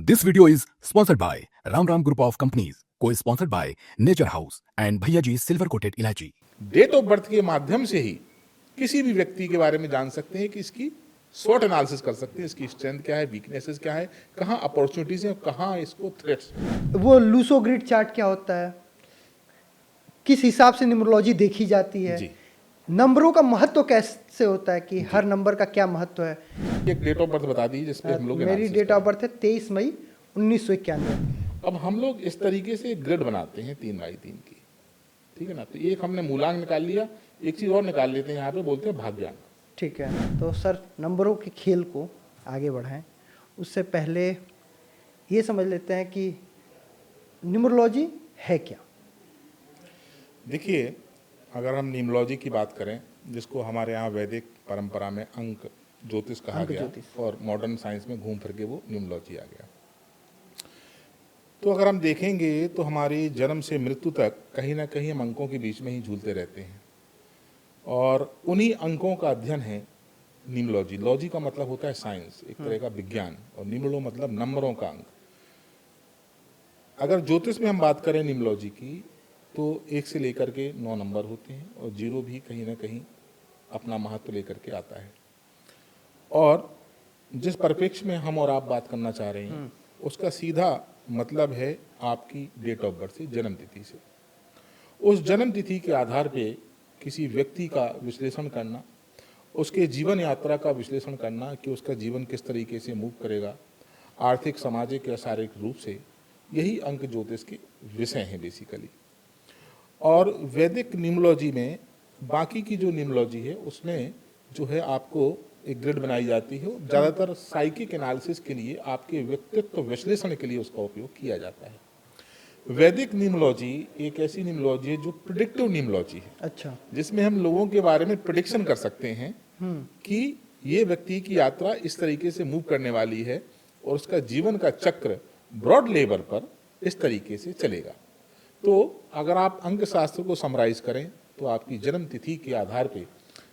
This video is sponsored by Ram Ram Group of Companies, co-sponsored by Nature House and Bhaiya Ji Silver Coated Ilaichi. Date of birth के माध्यम से ही किसी भी व्यक्ति के बारे में जान सकते हैं कि इसकी स्वॉट एनालिसिस कर सकते हैं, इसकी स्ट्रेंथ क्या है, वीकनेसेस क्या है, कहाँ अपॉर्चुनिटीज हैं, कहाँ इसको थ्रेट्स। वो लूसो ग्रिड चार्ट क्या होता है, किस हिसाब से न्यूमरोलॉजी देखी जाती है, जी। नंबरों का महत्व कैसे होता है कि हर नंबर का क्या महत्व है। एक डेट ऑफ बर्थ बता दीजिए जिसपे हम लोग मेरी analysis डेट ऑफ करें। बर्थ है 23 मई 1991। अब हम लोग इस तरीके से ग्रिड बनाते हैं 3x3 की, ठीक है ना। तो एक हमने मूलांक निकाल लिया, एक चीज और निकाल लेते हैं, यहाँ पे बोलते हैं भाग्यांक। ठीक है, तो सर नंबरों के खेल को आगे बढ़ाएं उससे पहले ये समझ लेते हैं कि न्यूमरोलॉजी है क्या। देखिए, अगर हम न्यूमरोलॉजी की बात करें, जिसको हमारे यहाँ वैदिक परंपरा में अंक ज्योतिष कहा अंक गया ज्योतिष। और मॉडर्न साइंस में घूम फिर के वो न्यूमरोलॉजी आ गया। तो अगर हम देखेंगे तो हमारी जन्म से मृत्यु तक कहीं ना कहीं हम अंकों के बीच में ही झूलते रहते हैं, और उन्हीं अंकों का अध्ययन है न्यूमरोलॉजी। लॉजी का मतलब होता है साइंस, एक तरह का विज्ञान, और न्यूमरो मतलब नंबरों का अंक। अगर ज्योतिष में हम बात करें न्यूमरोलॉजी की, तो 1 से लेकर के 9 नंबर होते हैं, और 0 भी कहीं ना कहीं अपना महत्व लेकर के आता है। और जिस परिप्रेक्ष्य में हम और आप बात करना चाह रहे हैं, उसका सीधा मतलब है आपकी डेट ऑफ बर्थ से, जन्म तिथि से। उस जन्म तिथि के आधार पे किसी व्यक्ति का विश्लेषण करना, उसके जीवन यात्रा का विश्लेषण करना कि उसका जीवन किस तरीके से मूव करेगा, आर्थिक, सामाजिक या शारीरिक रूप से, यही अंक ज्योतिष के विषय हैं बेसिकली। और वैदिक न्यूमरोलॉजी में बाकी की जो न्यूमरोलॉजी है उसमें जो है आपको एक ग्रिड बनाई जाती है, ज़्यादातर साइकिक एनालिसिस के लिए, आपके व्यक्तित्व विश्लेषण के लिए उसका उपयोग किया जाता है। वैदिक न्यूमरोलॉजी एक ऐसी न्यूमरोलॉजी है जो प्रिडिक्टिव न्यूमरोलॉजी है, अच्छा, जिसमें हम लोगों के बारे में प्रिडिक्शन कर सकते हैं कि ये व्यक्ति की यात्रा इस तरीके से मूव करने वाली है और उसका जीवन का चक्र ब्रॉड लेवल पर इस तरीके से चलेगा। तो अगर आप अंक शास्त्र को समराइज करें तो आपकी जन्म तिथि के आधार पे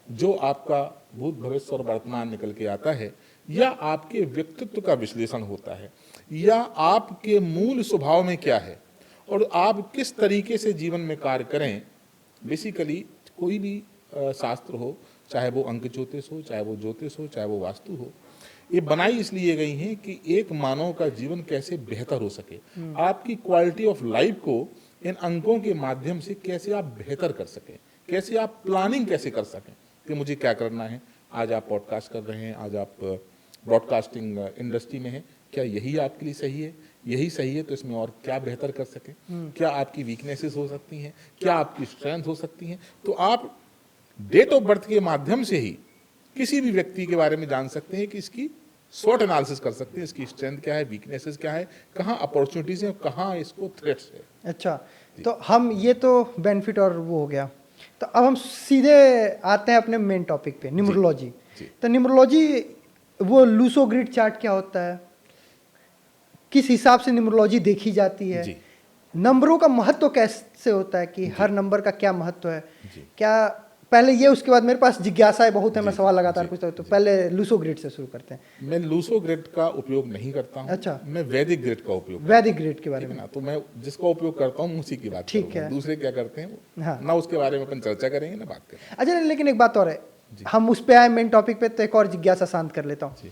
जो आपका भूत, भविष्य और वर्तमान निकल के आता है, या आपके व्यक्तित्व का विश्लेषण होता है, या आपके मूल स्वभाव में क्या है और आप किस तरीके से जीवन में कार्य करें। बेसिकली कोई भी शास्त्र हो, चाहे वो अंक ज्योतिष हो, चाहे वो ज्योतिष हो, चाहे वो वास्तु हो, ये बनाई इसलिए गई हैं कि एक मानव का जीवन कैसे बेहतर हो सके, आपकी क्वालिटी ऑफ लाइफ को इन अंकों के माध्यम से कैसे आप बेहतर कर सकें, कैसे आप प्लानिंग कैसे कर सकें कि मुझे क्या करना है। आज आप पॉडकास्ट कर रहे हैं, आज आप ब्रॉडकास्टिंग इंडस्ट्री में हैं, क्या यही आपके लिए सही है? यही सही है तो इसमें और क्या बेहतर कर सकें, क्या आपकी वीकनेसेस हो सकती हैं, क्या आपकी स्ट्रेंथ हो सकती हैं। तो आप डेट ऑफ बर्थ के माध्यम से ही किसी भी व्यक्ति के बारे में जान सकते हैं कि इसकी स्वॉट एनालिसिस कर सकते हैं, इसकी स्ट्रेंथ क्या है, वीकनेसेस क्या है, कहाँ अपॉर्चुनिटीज हैं, कहाँ इसको थ्रेट्स है। अच्छा, तो हम ये तो बेनिफिट और वो हो गया। तो अब हम सीधे आते हैं अपने मेन टॉपिक पे, न्यूमरोलॉजी। तो न्यूमरोलॉजी, वो लूसो ग्रिड चार्ट क्या होता है, किस हिसाब से न्यूमरोलॉजी देखी जाती है, जी। नंबरों का महत्व कैसे होता है कि हर नंबर का क्या महत्व है, जी। क्या, पहले ये, उसके बाद मेरे पास जिज्ञासाएं बहुत है, मैं सवाल लगातार जी, पूछता हूँ। तो पहले लूसो ग्रिड से शुरू करते हैं। मैं लूसो ग्रिड का उपयोग नहीं करता हूँ। अच्छा। मैं वैदिक ग्रिड का उपयोग वैदिक ग्रिड के बारे ठीक है में। ना। तो मैं जिसका उपयोग करता हूँ उसी की बात ठीक करूंगा। है। दूसरे क्या करते हैं हाँ। ना, उसके बारे में अपन चर्चा करेंगे ना, बात करेंगे। अच्छा, लेकिन एक बात और है, हम उस पे आए मेन टॉपिक पे, तो एक और जिज्ञासा शांत कर लेता हूँ। जी।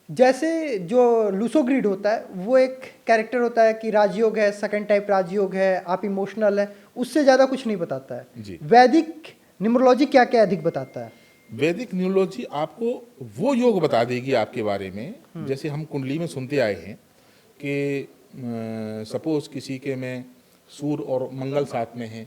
जैसे जो लूसो ग्रिड होता है, वो एक कैरेक्टर होता है कि राजयोग है, सेकंड टाइप राजयोग है, आप इमोशनल है, उससे ज़्यादा कुछ नहीं बताता है। जी। वैदिक न्यूमरोलॉजी क्या क्या अधिक बताता है? वैदिक न्यूमरोलॉजी आपको वो योग बता देगी आपके बारे में, जैसे हम कुंडली में सुनते आए हैं कि सपोज किसी के में सूर्य और मंगल साथ में है,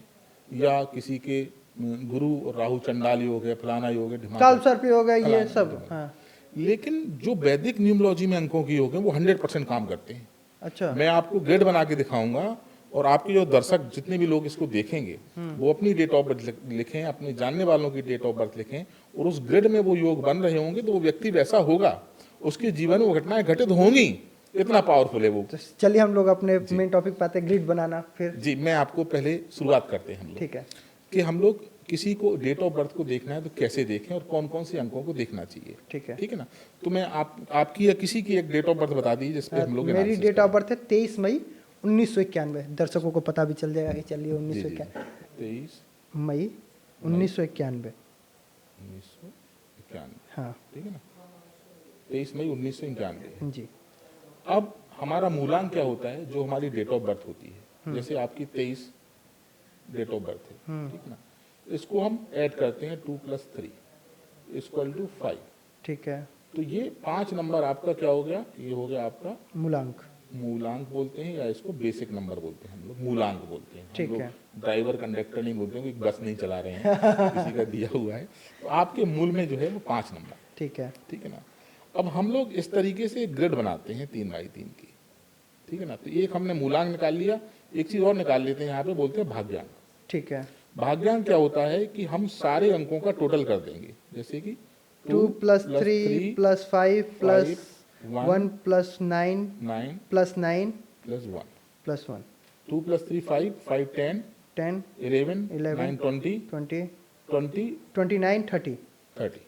या किसी के गुरु और राहु चंडाल योग है, फलाना योग है, ढिमाका, काल सर्प योग है, ये फलाना, सब। ढिमाका। हाँ। लेकिन जो वैदिक न्यूमरोलॉजी में अंकों के योग हैं वो 100% काम करते हैं। अच्छा। मैं आपको ग्रेड बना के दिखाऊंगा, और आपके जो दर्शक जितने भी लोग इसको देखेंगे वो अपनी डेट ऑफ बर्थ लिखें, अपने जानने वालों की डेट ऑफ बर्थ लिखें, और उस ग्रेड में वो योग बन रहे होंगे तो वो व्यक्ति वैसा होगा, उसके जीवन में वो घटनाएं घटित होंगी, इतना पावरफुल है वो। तो चलिए हम लोग अपने मेन टॉपिक पे आते हैं, ग्रिड बनाना। फिर जी, मैं आपको पहले शुरुआत करते हैं हम लोग, ठीक है। कि हम लोग किसी को डेट ऑफ बर्थ को देखना है तो कैसे देखें और कौन कौन से अंकों को देखना चाहिए, ठीक है। ठीक है ना। तो मैं आपकी या किसी की एक डेट ऑफ बर्थ बता दीजिए जिसपे हम लोग मेरी analysis डेट ऑफ करें। बर्थ है 23 मई 1991। दर्शकों को पता भी चल जाएगा कि चलिए 1991 23 मई 1991। 1991, हाँ ठीक है ना, 23 मई 1991। जी। अब हमारा मूलांक क्या होता है, जो हमारी डेट ऑफ बर्थ होती है, जैसे आपकी 23 डेट ऑफ बर्थ है, ठीक है ना, इसको हम ऐड करते हैं 2 + 3 = 5। ठीक है। तो ये 5 नंबर आपका क्या हो गया, ये हो गया आपका मूलांक। मूलांक बोलते हैं या इसको बेसिक नंबर बोलते हैं हम लोग, मूलांक बोलते हैं। ठीक हम लोग है। ड्राइवर कंडक्टर नहीं बोलते हैं, कोई बस नहीं चला रहे हैं किसी का दिया हुआ है। तो आपके मूल में जो है वो 5 नंबर, ठीक है। ठीक है ना। अब हम लोग इस तरीके से ग्रिड बनाते हैं 3x3 की, ठीक है ना। तो एक हमने मूलांक निकाल लिया, एक चीज और निकाल लेते हैं, यहाँ पे बोलते हैं भाग्यांक। ठीक है। भाग्यांक क्या होता है कि हम सारे अंकों का टोटल कर देंगे, जैसे कि 2 + 3 + 5 + 1 + 9 9 + 9 + 1, + 1 2 + 3 5 5 10 10 11 11 9 20 20 20 29 30। 30,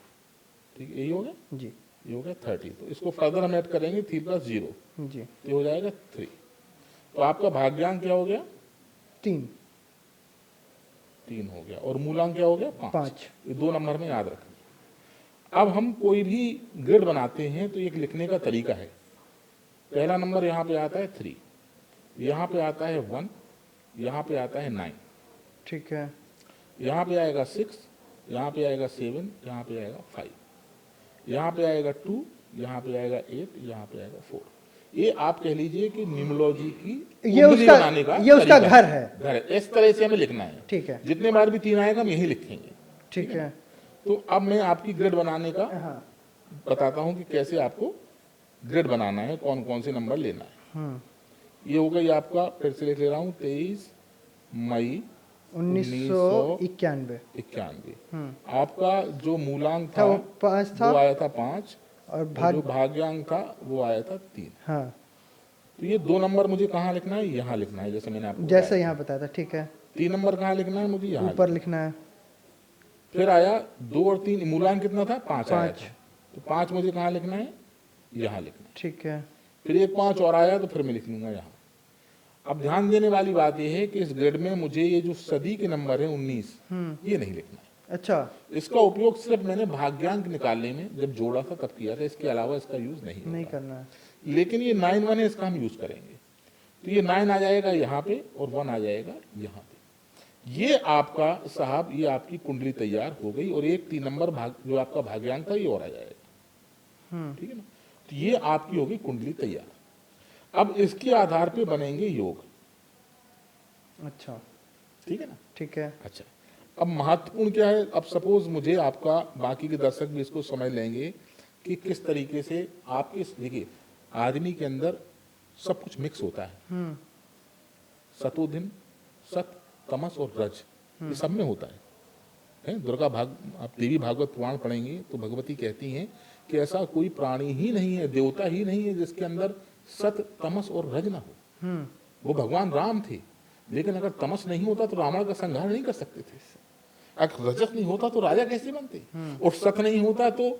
ठीक है, यही हो गया, जी ये हो गया 30। तो इसको फर्दर हम ऐड करेंगे 3 + 0, जी। ये हो जाएगा 3। तो आपका भाग्यांक क्या हो गया, 3 3 हो गया, और मूलांक क्या हो गया, 5। 5। ये 2 नंबर में याद रखना। अब हम कोई भी ग्रिड बनाते हैं तो एक लिखने का तरीका है। पहला नंबर यहाँ पे आता है 3, यहाँ पे आता है 1, यहाँ पे आता है 9, ठीक है। यहाँ पे आएगा 6, यहाँ पे आएगा 7, यहाँ पे आएगा 5, यहाँ पे आएगा 2, यहाँ पे आएगा 8, यहाँ पे आएगा 4। ये आप कह लीजिए कि न्यूमरोलॉजी की ये कुंडली उसका बनाने का ये उसका तरीका घर है। घर है। इस तरह से हमें लिखना है, ठीक है। जितने बार भी 3 आएगा हम यही लिखेंगे, ठीक है। तो अब मैं आपकी ग्रिड बनाने का हाँ। बताता हूं कि कैसे आपको ग्रिड बनाना है, कौन कौन से नंबर लेना है। ये हो गई आपका, फिर से लिख ले रहा हूँ, 23 मई 1991। 1991। आपका जो मूलांक था था वो 5 था वो आया था 5, और और जो भाग्यांक था वो आया था 3। हाँ तो ये 2 नंबर मुझे कहाँ लिखना है, यहाँ लिखना है, जैसे मैंने आपको जैसे यहाँ बताया था। ठीक है। 3 नंबर कहाँ लिखना है मुझे, यहाँ ऊपर लिखना है। फिर आया 2 और 3, मूलांक कितना था, 5 आया 5। था, तो 5 मुझे कहाँ लिखना है, यहाँ लिखना है। ठीक है। फिर एक 5 और आया तो फिर मैं लिख लूंगा यहाँ। अब ध्यान देने वाली बात यह है कि इस ग्रिड में मुझे ये जो सदी के नंबर है 19, ये नहीं लिखना है। अच्छा। इसका उपयोग सिर्फ मैंने भाग्यांक निकालने में जब जोड़ा था तब किया था, इसके अलावा इसका यूज नहीं नहीं होता। करना है। लेकिन ये 9 1 है, इसका हम यूज करेंगे। तो ये 9 आ जाएगा यहाँ पे और 1 आ जाएगा यहाँ पे। ये आपका साहब, ये आपकी कुंडली तैयार हो गई, और एक 3 नंबर भाग जो आपका भाग्यांक था ये और आ जाएगा, ठीक है ना। तो ये आपकी होगी कुंडली तैयार। अब इसके आधार पे बनेंगे योग, अच्छा। ठीक है ना। ठीक है। अच्छा, अब महत्वपूर्ण क्या है, अब सपोज मुझे आपका, बाकी के दर्शक भी इसको समझ लेंगे कि किस तरीके से आपके, देखिए आदमी के अंदर सब कुछ मिक्स होता है, सतोदिन, सत, तमस और रज, ये सब में होता है। दुर्गा आप देवी भागवत पुराण पढ़ेंगे तो भगवती कहती हैं कि ऐसा कोई प्राणी ही नहीं है, देवता ही नहीं है जिसके अंदर सत, तमस और रज ना हो। वो भगवान राम थे, लेकिन अगर तमस नहीं होता तो रावण का संहार नहीं कर सकते थे। अगर रजस नहीं होता तो राजा कैसे बनते, और सत नहीं होता तो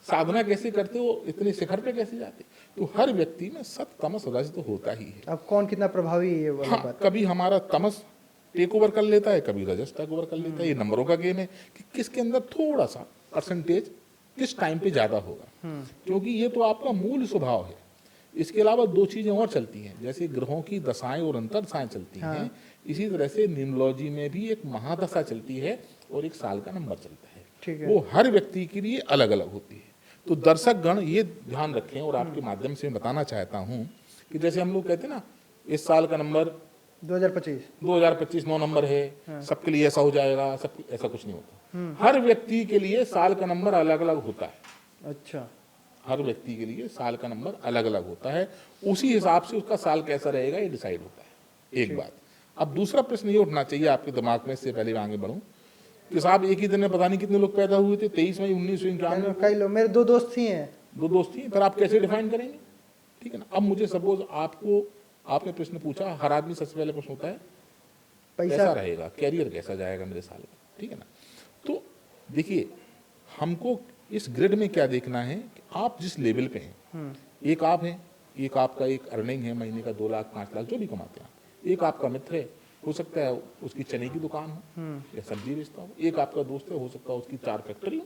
साधना कैसे करते हो, इतने शिखर पे कैसे जाते। तो हर व्यक्ति में सत, तमस, रज तो होता ही है। अब कौन कितना प्रभावी है ये वाली हाँ, बात। कभी हमारा तमस टेक ओवर कर लेता है, कभी रजस टेक ओवर कर लेता है। ये नंबरों का गेम है कि किसके अंदर थोड़ा सा परसेंटेज किस टाइम पे ज्यादा होगा, क्योंकि ये तो आपका मूल स्वभाव है। इसके अलावा 2 चीजें और चलती हैं, जैसे ग्रहों की दशाएं और अंतरदशाएं चलती हैं, इसी तरह से न्यूमरोलॉजी में भी एक महादशा चलती है और एक साल का नंबर चलता है। ठीक है। वो हर व्यक्ति के लिए अलग अलग होती है। तो दर्शक गण ये ध्यान रखें, और आपके माध्यम से मैं बताना चाहता हूँ कि जैसे हम लोग कहते हैं ना, इस साल का नंबर 2025 9 नंबर है, सबके लिए ऐसा हो जाएगा, सब ऐसा कुछ नहीं होता। हर व्यक्ति के लिए साल का नंबर अलग अलग होता है। अच्छा। हर व्यक्ति के लिए साल का नंबर अलग अलग होता है, उसी हिसाब से उसका साल कैसा रहेगा ये डिसाइड होता है। एक बात। अब दूसरा प्रश्न ये उठना चाहिए आपके दिमाग में, इससे पहले मैं आगे बढ़ूं, कि साहब एक ही दिन में पता नहीं कितने लोग पैदा हुए थे 23 मई 1991। कई लोग, मेरे 2 दोस्त ही हैं। 2 दोस्त ही, फिर आप कैसे डिफाइन करेंगे, ठीक है ना। अब मुझे सपोज आपने प्रश्न पूछा, हर आदमी सबसे पहले प्रश्न होता है पैसा कैसा रहेगा, कैरियर कैसा जाएगा मेरे साल में, ठीक है ना। देखिए, हमको इस ग्रिड में क्या देखना है कि आप जिस लेवल पे हैं, एक आप हैं, एक आपका एक अर्निंग है महीने का 2 लाख 5 लाख जो भी कमाते हैं, एक आपका मित्र है, हो सकता है उसकी चने की दुकान हो या सब्जी बेचता हो, एक आपका दोस्त है, हो सकता है उसकी 4 फैक्ट्री हो।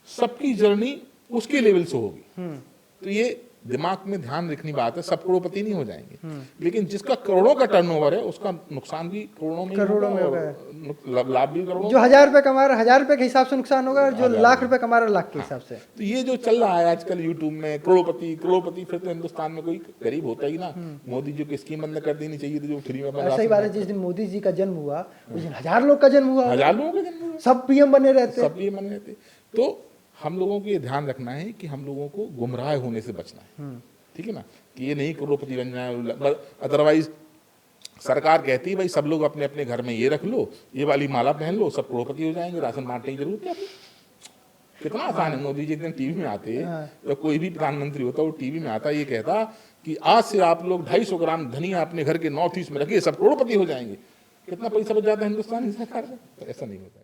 सबकी जर्नी उसके लेवल से होगी। तो ये दिमाग में ध्यान रखनी बात है, सब करोड़पति नहीं हो जाएंगे, लेकिन जिसका करोड़ों का टर्नओवर है उसका नुकसान भी करोड़ों में होगा और लाभ भी करोड़ों। जो 1000 रुपए कमा रहा है 1000 रुपए के हिसाब से नुकसान होगा, और जो लाख रुपए कमा रहा है लाख के हिसाब से। तो ये जो चल रहा है आजकल यूट्यूब में करोड़पति करोड़पति, फिर तो हिंदुस्तान में कोई गरीब होता ही ना। मोदी जी की स्कीम बंद कर देनी चाहिए थी जो फ्री में बना। सही बात है, जिस दिन मोदी जी का जन्म हुआ उस दिन 1000 लोग का जन्म हुआ, 1000 लोगों का जन्म हुआ, सब पीएम बने रहते। सब पीएम बने रहते। तो हम लोगों को ये ध्यान रखना है कि हम लोगों को गुमराह होने से बचना है, ठीक है ना, कि ये नहीं करोड़पति बन जाए। अदरवाइज सरकार कहती है भाई सब लोग अपने अपने घर में ये रख लो, ये वाली माला पहन लो, सब करोड़पति हो जाएंगे, राशन बांटने की जरूरत क्या है। कितना आसान है। मोदी जी एक दिन टीवी में आते या कोई भी प्रधानमंत्री होता वो टीवी में आता, ये कहता कि आज से आप लोग 250 ग्राम धनिया अपने घर के नॉर्थ ईस्ट में रखिए, सब करोड़पति हो जाएंगे। कितना पैसा बच जाता है हिंदुस्तान की सरकार का। तो ऐसा नहीं होता।